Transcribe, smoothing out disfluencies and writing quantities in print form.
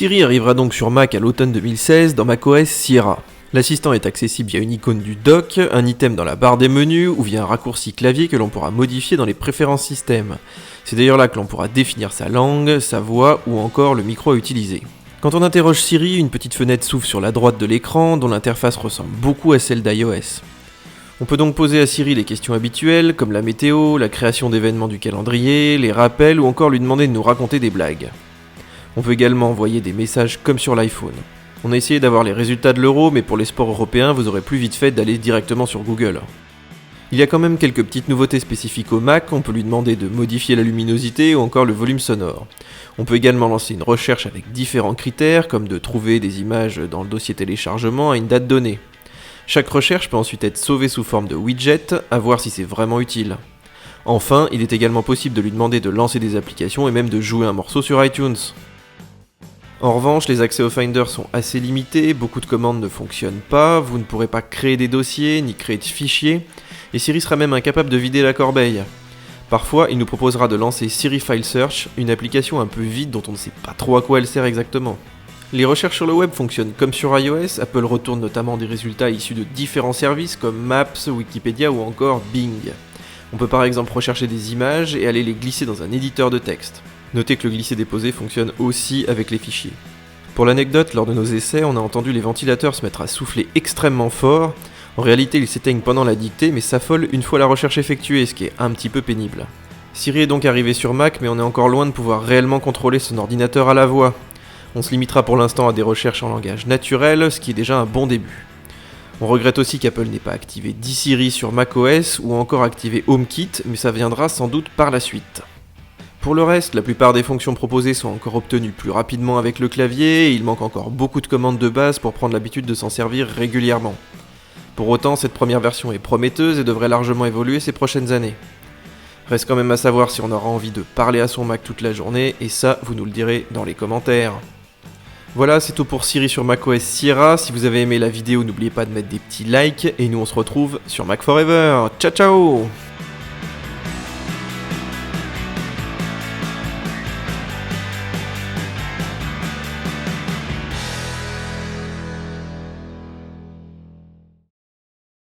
Siri arrivera donc sur Mac à l'automne 2016 dans macOS Sierra. L'assistant est accessible via une icône du dock, un item dans la barre des menus ou via un raccourci clavier que l'on pourra modifier dans les préférences système. C'est d'ailleurs là que l'on pourra définir sa langue, sa voix ou encore le micro à utiliser. Quand on interroge Siri, une petite fenêtre s'ouvre sur la droite de l'écran dont l'interface ressemble beaucoup à celle d'iOS. On peut donc poser à Siri les questions habituelles comme la météo, la création d'événements du calendrier, les rappels ou encore lui demander de nous raconter des blagues. On peut également envoyer des messages comme sur l'iPhone. On a essayé d'avoir les résultats de l'euro, mais pour les sports européens, vous aurez plus vite fait d'aller directement sur Google. Il y a quand même quelques petites nouveautés spécifiques au Mac, on peut lui demander de modifier la luminosité ou encore le volume sonore. On peut également lancer une recherche avec différents critères, comme de trouver des images dans le dossier téléchargement à une date donnée. Chaque recherche peut ensuite être sauvée sous forme de widget, à voir si c'est vraiment utile. Enfin, il est également possible de lui demander de lancer des applications et même de jouer un morceau sur iTunes. En revanche, les accès au Finder sont assez limités, beaucoup de commandes ne fonctionnent pas, vous ne pourrez pas créer des dossiers, ni créer de fichiers, et Siri sera même incapable de vider la corbeille. Parfois, il nous proposera de lancer Siri File Search, une application un peu vide dont on ne sait pas trop à quoi elle sert exactement. Les recherches sur le web fonctionnent comme sur iOS, Apple retourne notamment des résultats issus de différents services comme Maps, Wikipédia ou encore Bing. On peut par exemple rechercher des images et aller les glisser dans un éditeur de texte. Notez que le glisser-déposer fonctionne aussi avec les fichiers. Pour l'anecdote, lors de nos essais, on a entendu les ventilateurs se mettre à souffler extrêmement fort. En réalité, ils s'éteignent pendant la dictée, mais s'affolent une fois la recherche effectuée, ce qui est un petit peu pénible. Siri est donc arrivé sur Mac, mais on est encore loin de pouvoir réellement contrôler son ordinateur à la voix. On se limitera pour l'instant à des recherches en langage naturel, ce qui est déjà un bon début. On regrette aussi qu'Apple n'ait pas activé d'iSiri sur macOS ou encore activé HomeKit, mais ça viendra sans doute par la suite. Pour le reste, la plupart des fonctions proposées sont encore obtenues plus rapidement avec le clavier, et il manque encore beaucoup de commandes de base pour prendre l'habitude de s'en servir régulièrement. Pour autant, cette première version est prometteuse et devrait largement évoluer ces prochaines années. Reste quand même à savoir si on aura envie de parler à son Mac toute la journée, et ça, vous nous le direz dans les commentaires. Voilà, c'est tout pour Siri sur macOS Sierra. Si vous avez aimé la vidéo, n'oubliez pas de mettre des petits likes, et nous on se retrouve sur Mac Forever. Ciao ciao!